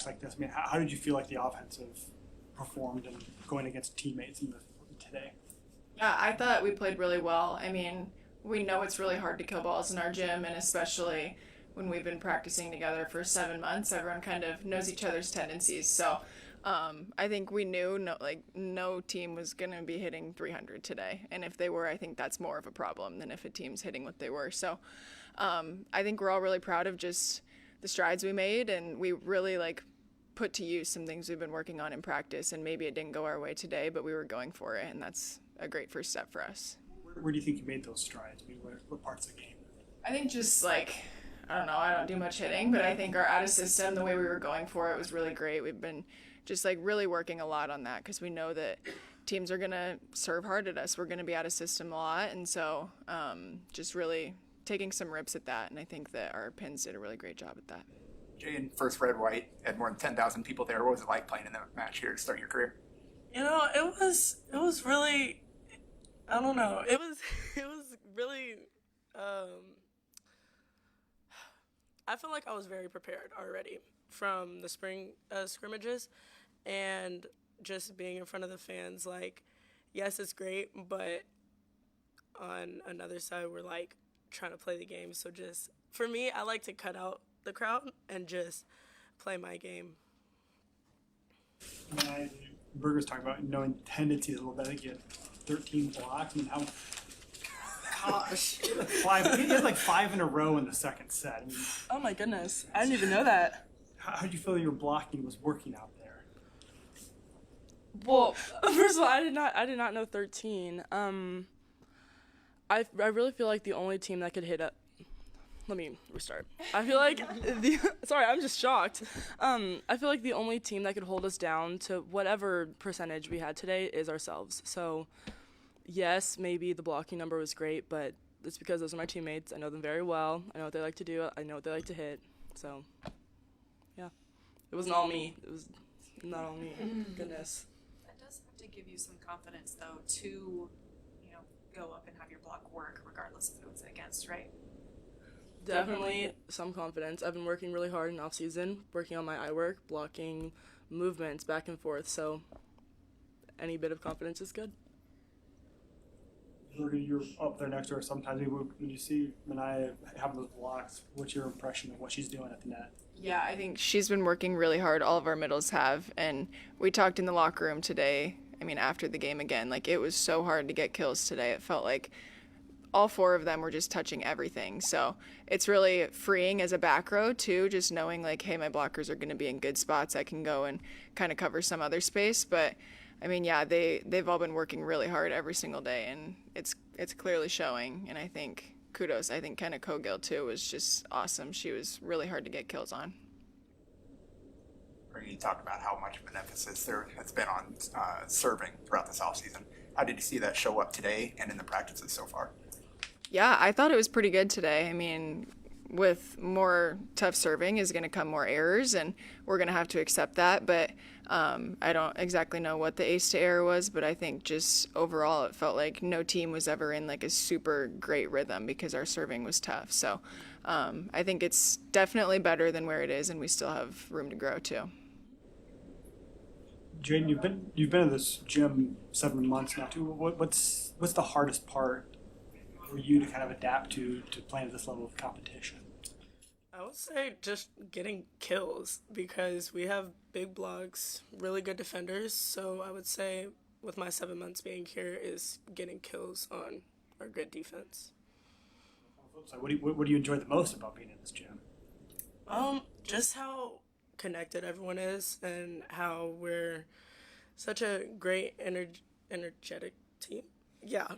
stretch like this, I mean, how did you feel like the offensive performed and going against teammates today? Yeah, I thought we played really well. I mean, we know it's really hard to kill balls in our gym, and especially when we've been practicing together for 7 months, everyone kind of knows each other's tendencies. So I think we knew no team was going to be hitting 300 today. And if they were, I think that's more of a problem than if a team's hitting what they were. So I think we're all really proud of just the strides we made, and we really put to use some things we've been working on in practice, and maybe it didn't go our way today, but we were going for it, and that's a great first step for us. Where do you think you made those strides? I mean, what parts of the game? I think just I don't know, I don't do much hitting, but I think our out of system, the way we were going for it was really great. We've been just really working a lot on that because we know that teams are going to serve hard at us. We're going to be out of system a lot, and so just really taking some rips at that, and I think that our pins did a really great job at that. Jay, in first red white, had more than 10,000 people there. What was it like playing in that match here to start your career? It was really, I don't know. It was really. I feel like I was very prepared already from the spring scrimmages, and just being in front of the fans. Yes, it's great, but on another side, we're trying to play the game. So just for me, I like to cut out the crowd and just play my game. Berger was talking about knowing tendencies a little bit. I think he had 13 blocks. I mean, Gosh. he had 5 in a row in the second set. I mean, Oh my goodness. I didn't even know that. how did you feel your blocking was working out there? Well, first of all, I did not know 13. I really feel like the only team that could hit up. Let me restart. I feel like sorry, I'm just shocked. I feel like the only team that could hold us down to whatever percentage we had today is ourselves. So, yes, maybe the blocking number was great, but it's because those are my teammates. I know them very well. I know what they like to do. I know what they like to hit. So, yeah. It wasn't all me. It was not all me. Goodness. That does have to give you some confidence, though, to, go up and have your block work regardless of who it's against, right? Definitely some confidence. I've been working really hard in off season, working on my eye work, blocking movements back and forth. So any bit of confidence is good. You're up there next to her sometimes. When you see Manaya having those blocks, what's your impression of what she's doing at the net? Yeah, I think she's been working really hard. All of our middles have, and we talked in the locker room today. I mean, after the game again, it was so hard to get kills today. It felt like all 4 of them were just touching everything. So it's really freeing as a back row too, just knowing hey, my blockers are going to be in good spots. I can go and kind of cover some other space. But I mean, yeah, they've all been working really hard every single day, and it's clearly showing. And I think kudos. I think Kenna Cogill too was just awesome. She was really hard to get kills on. You talked about how much of an emphasis there has been on serving throughout this offseason. How did you see that show up today and in the practices so far? Yeah, I thought it was pretty good today. I mean, with more tough serving is going to come more errors, and we're going to have to accept that. But I don't exactly know what the ace to error was, but I think just overall it felt like no team was ever in a super great rhythm because our serving was tough. So I think it's definitely better than where it is, and we still have room to grow too. Jaden, you've been in this gym 7 months now too. What's the hardest part for you to kind of adapt to playing at this level of competition? I would say just getting kills because we have big blocks, really good defenders. So I would say with my 7 months being here is getting kills on our good defense. So what do you enjoy the most about being in this gym? Just how connected everyone is and how we're such a great energetic team. Yeah.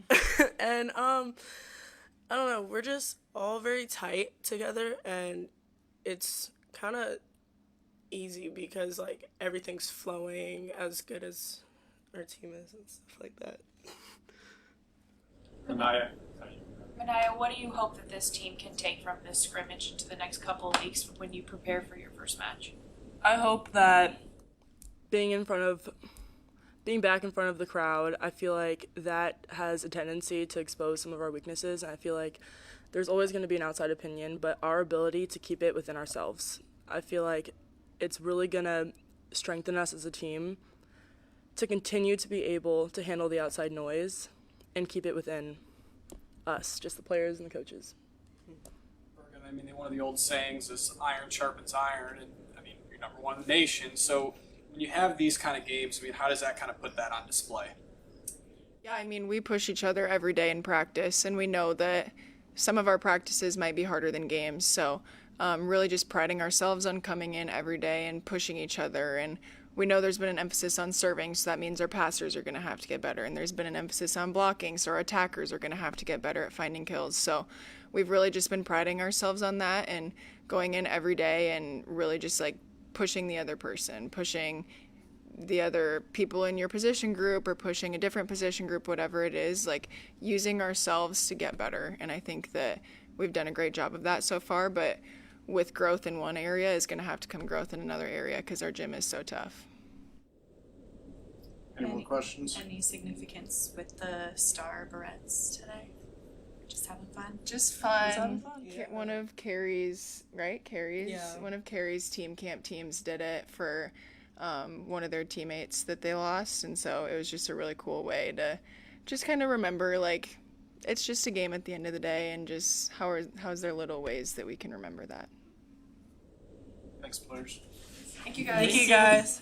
And I don't know, we're just all very tight together, and it's kind of easy because everything's flowing as good as our team is and stuff like that. Manaya, what do you hope that this team can take from this scrimmage into the next couple of weeks when you prepare for your first match? I hope that being back in front of the crowd, I feel like that has a tendency to expose some of our weaknesses, and I feel like there's always going to be an outside opinion, but our ability to keep it within ourselves. I feel like it's really going to strengthen us as a team to continue to be able to handle the outside noise and keep it within us, just the players and the coaches. Bergen, I mean, one of the old sayings is iron sharpens iron, and I mean, you're number one in the nation. So when you have these kind of games, I mean, how does that kind of put that on display? Yeah, I mean, we push each other every day in practice, and we know that some of our practices might be harder than games. So, really just priding ourselves on coming in every day and pushing each other. And we know there's been an emphasis on serving, so that means our passers are going to have to get better. And there's been an emphasis on blocking, so our attackers are going to have to get better at finding kills. So, we've really just been priding ourselves on that and going in every day and really just like pushing the other person, pushing the other people in your position group or pushing a different position group, whatever it is, like using ourselves to get better. And I think that we've done a great job of that so far, but with growth in one area is going to have to come growth in another area because our gym is so tough. Any more questions? Any significance with the star barrettes today? Just having fun. Just having fun. fun. Yeah. One of Carrie's, right? Carrie's? Yeah. One of Carrie's team camp teams did it for one of their teammates that they lost. And so it was just a really cool way to just kind of remember, like, it's just a game at the end of the day, and just how's there little ways that we can remember that. Thanks, players. Thank you guys. Thank you guys.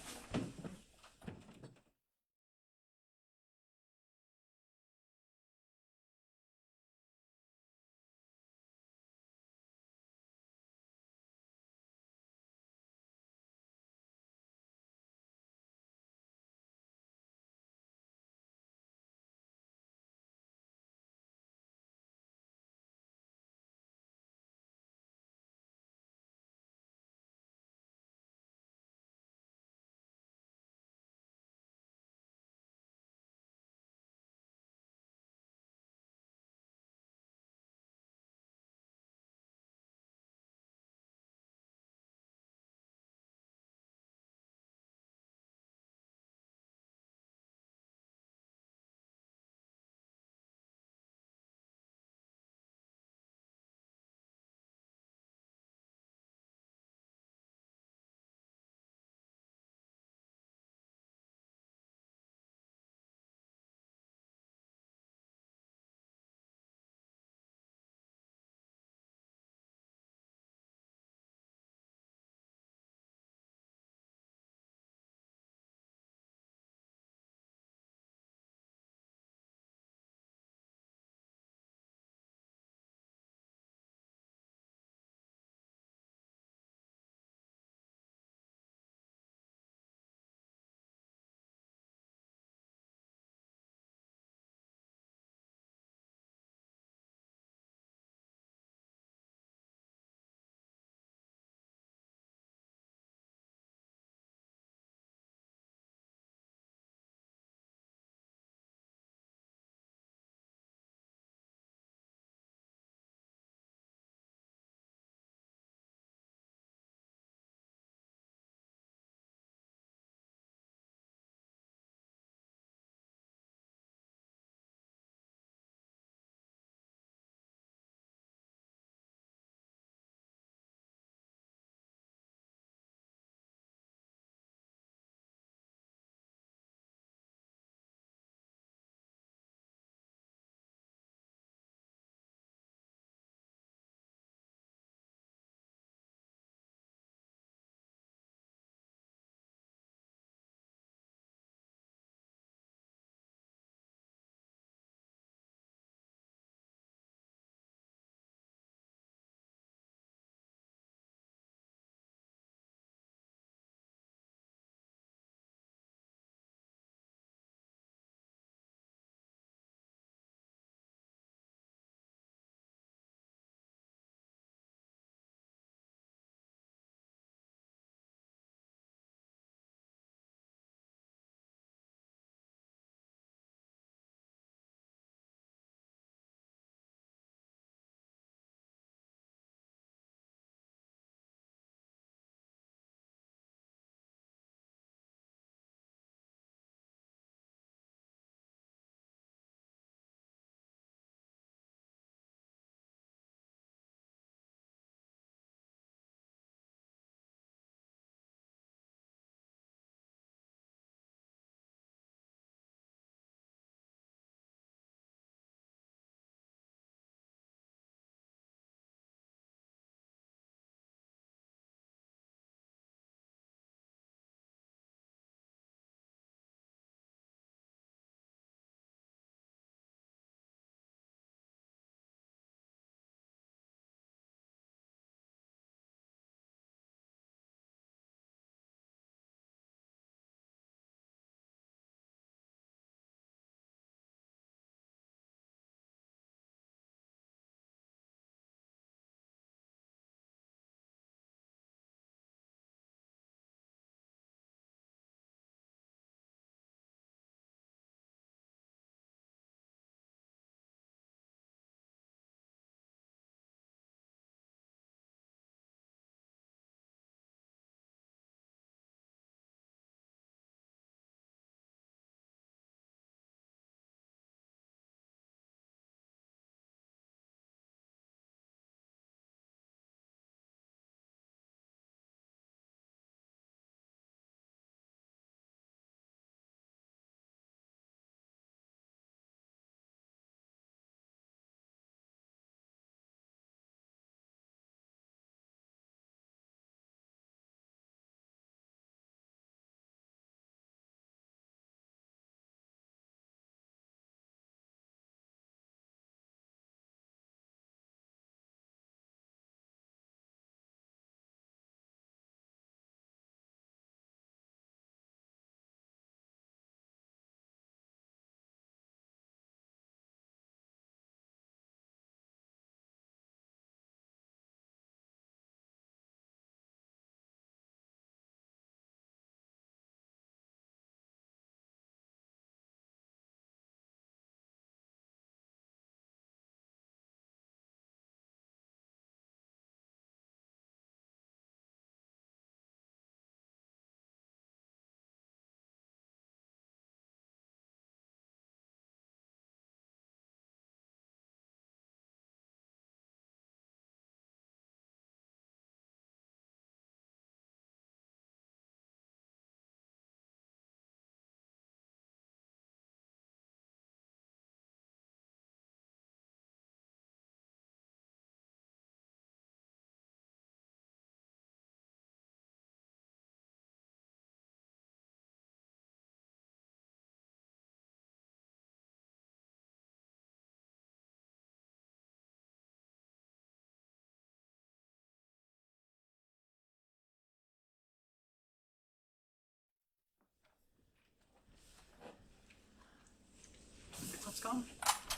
gone?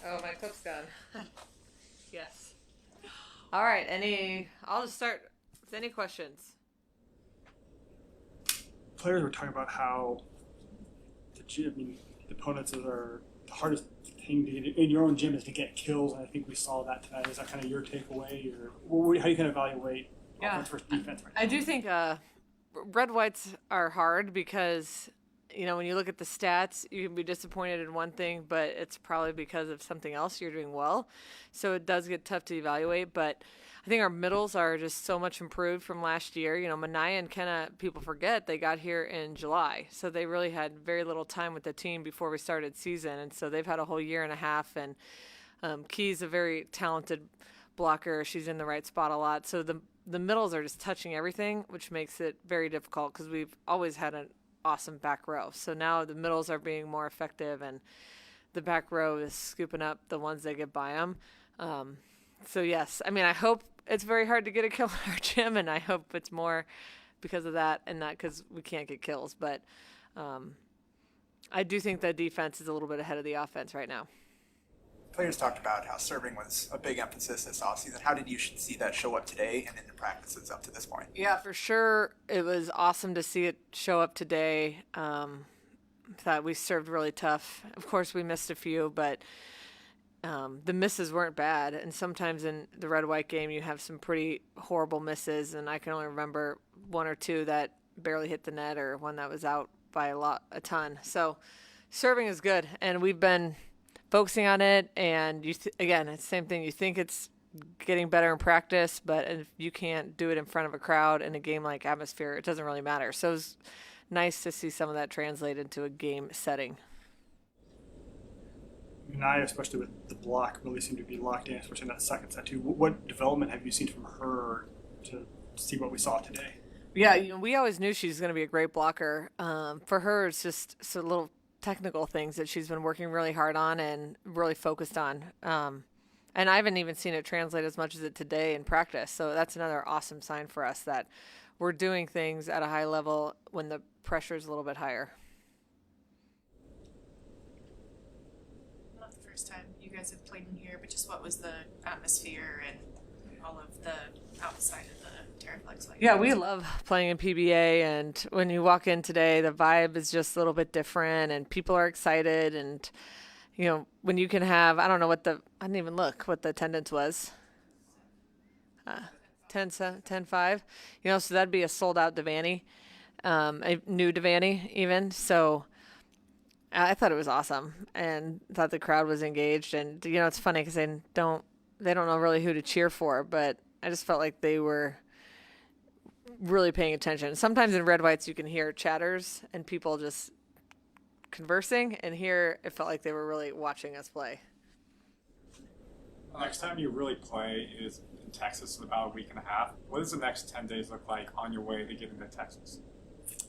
Oh, my Coke's gone. Yes. All right. I'll just start with any questions. Players were talking about how the opponents are the hardest thing to get in your own gym is to get kills, and I think we saw that tonight. Is that kind of your takeaway, or how do you kind of evaluate offense versus defense right now? I do think red whites are hard because, when you look at the stats, you can be disappointed in one thing, but it's probably because of something else you're doing well. So it does get tough to evaluate, but I think our middles are just so much improved from last year. Manaya and Kenna, people forget, they got here in July. So they really had very little time with the team before we started season. And so they've had a whole year and a half. And Key's a very talented blocker. She's in the right spot a lot. So the middles are just touching everything, which makes it very difficult because we've always had an awesome back row. So now the middles are being more effective and the back row is scooping up the ones that get by them. So yes, I hope it's very hard to get a kill in our gym, and I hope it's more because of that and not because we can't get kills. But I do think the defense is a little bit ahead of the offense right now. Players talked about how serving was a big emphasis this offseason. How did you see that show up today and in the practices up to this point? Yeah, for sure. It was awesome to see it show up today. Thought we served really tough. Of course, we missed a few, but the misses weren't bad. And sometimes in the red-white game, you have some pretty horrible misses, and I can only remember one or two that barely hit the net or one that was out by a ton. So serving is good, and we've been focusing on it. And again, it's the same thing. You think it's getting better in practice, but if you can't do it in front of a crowd in a game-like atmosphere, it doesn't really matter. So it's nice to see some of that translate into a game setting. Naya, especially with the block, really seemed to be locked in, especially in that second set too. What development have you seen from her to see what we saw today? Yeah, we always knew she's going to be a great blocker. For her, it's just some little technical things that she's been working really hard on and really focused on. And I haven't even seen it translate as much as it today in practice. So that's another awesome sign for us that we're doing things at a high level when the pressure is a little bit higher. Not the first time you guys have played in here, but just what was the atmosphere and all of the outside of the Terraflex like? Yeah, we love playing in PBA, and when you walk in today, the vibe is just a little bit different, and people are excited, and when you can have, I don't know I didn't even look what the attendance was. 10-5, so that'd be a sold out Devaney, a new Devaney even. So I thought it was awesome and thought the crowd was engaged. And, it's funny because they don't know really who to cheer for, but I just felt like they were really paying attention. Sometimes in red whites, you can hear chatters and people just conversing, and here it felt like they were really watching us play. Next time you really play is in Texas in about a week and a half. What does the next 10 days look like on your way to getting to Texas?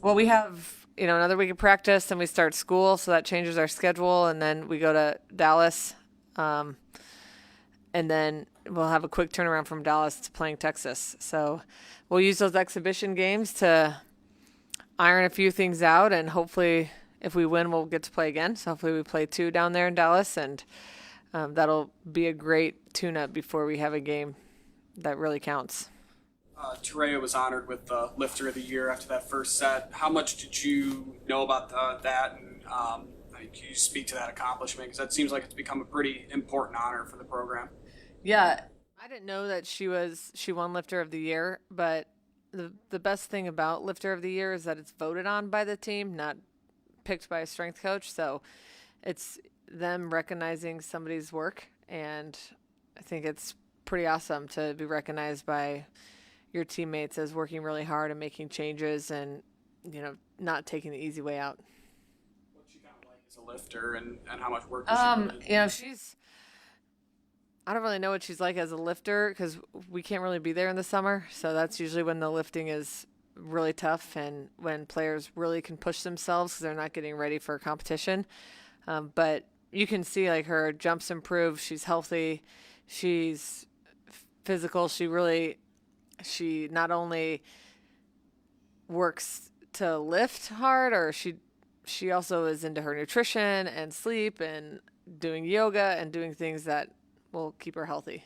Well, we have, another week of practice, and we start school, so that changes our schedule, and then we go to Dallas, and then we'll have a quick turnaround from Dallas to playing Texas. So we'll use those exhibition games to iron a few things out, and hopefully if we win, we'll get to play again. So hopefully we play 2 down there in Dallas, and that'll be a great tune-up before we have a game that really counts. Terea was honored with the Lifter of the Year after that first set. How much did you know about that? And can you speak to that accomplishment? Because that seems like it's become a pretty important honor for the program. Yeah, I didn't know that she won Lifter of the Year, but the best thing about Lifter of the Year is that it's voted on by the team, not picked by a strength coach. So it's them recognizing somebody's work, and I think it's pretty awesome to be recognized by your teammates as working really hard and making changes and not taking the easy way out. What's she kind of like as a lifter, and how much work does she put in? I don't really know what she's like as a lifter because we can't really be there in the summer, so that's usually when the lifting is really tough and when players really can push themselves because they're not getting ready for a competition. But you can see her jumps improve. She's healthy. She's physical. She not only works to lift hard, or she also is into her nutrition and sleep and doing yoga and doing things that will keep her healthy.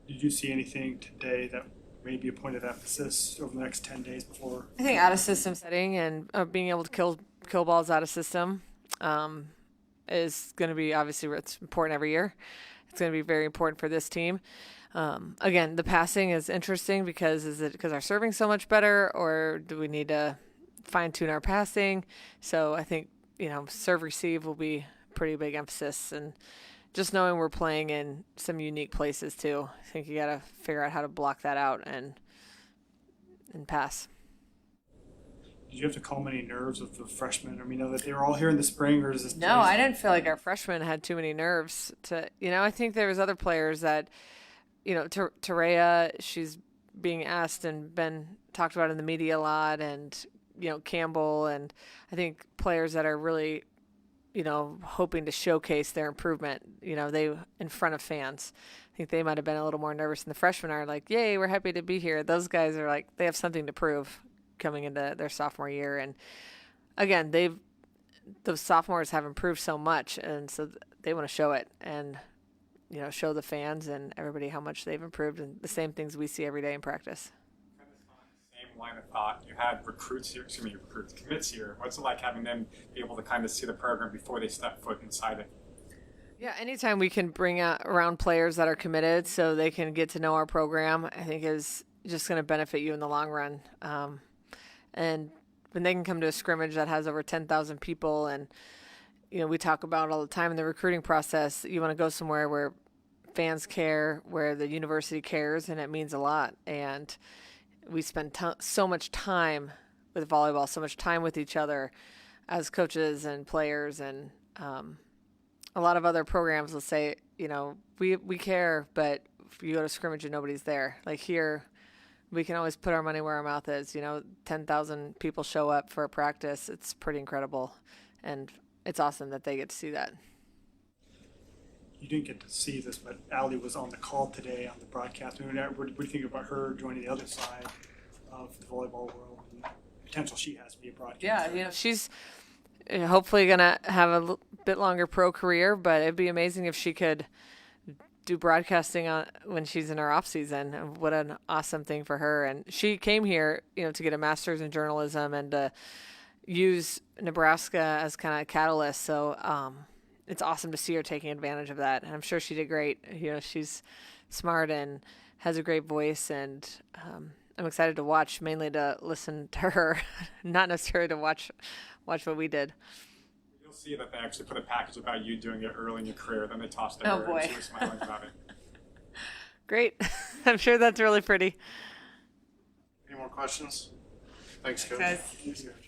Did you see anything today that may be a point of emphasis over the next 10 days before? I think out of system setting and being able to kill balls out of system is going to be, obviously it's important every year. It's going to be very important for this team. Again, the passing is interesting because is it because our serving's so much better, or do we need to fine tune our passing? So I think, serve receive will be pretty big emphasis, and just knowing we're playing in some unique places too. I think you got to figure out how to block that out and pass. Did you have to calm any nerves with the freshmen? I mean, know that they were all here in the spring, or is this? No, I didn't feel like our freshmen had too many nerves. I think there was other players that, Terea, she's being asked and been talked about in the media a lot, and Campbell, and I think players that are really, hoping to showcase their improvement, they in front of fans. I think they might have been a little more nervous than the freshmen are like, yay, we're happy to be here. Those guys are like, they have something to prove coming into their sophomore year. And again, those sophomores have improved so much, and so they want to show it and, show the fans and everybody how much they've improved, and the same things we see every day in practice. Same line of thought. You had commits here. What's it like having them be able to kind of see the program before they step foot inside it? Yeah, anytime we can bring around players that are committed so they can get to know our program, I think is just going to benefit you in the long run. And when they can come to a scrimmage that has over 10,000 people, and we talk about all the time in the recruiting process, you want to go somewhere where fans care, where the university cares, and it means a lot. And we spend so much time with volleyball, so much time with each other as coaches and players, and a lot of other programs will say, we care, but if you go to scrimmage and nobody's there. Like here, we can always put our money where our mouth is. 10,000 people show up for a practice. It's pretty incredible, and it's awesome that they get to see that. You didn't get to see this, but Allie was on the call today on the broadcast. What do you think about her joining the other side of the volleyball world and the potential she has to be a broadcaster? Yeah, she's hopefully going to have a bit longer pro career, but it'd be amazing if she could do broadcasting when she's in her off season. What an awesome thing for her. And she came here, to get a master's in journalism and to use Nebraska as kind of a catalyst. So it's awesome to see her taking advantage of that. And I'm sure she did great. She's smart and has a great voice, and I'm excited to watch, mainly to listen to her, not necessarily to watch what we did. You'll see that they actually put a package about you doing it early in your career, then they tossed it Oh, her, boy. and she was smiling about it. Great. I'm sure that's really pretty. Any more questions? Thanks, Coach. Guys. Thanks, Coach.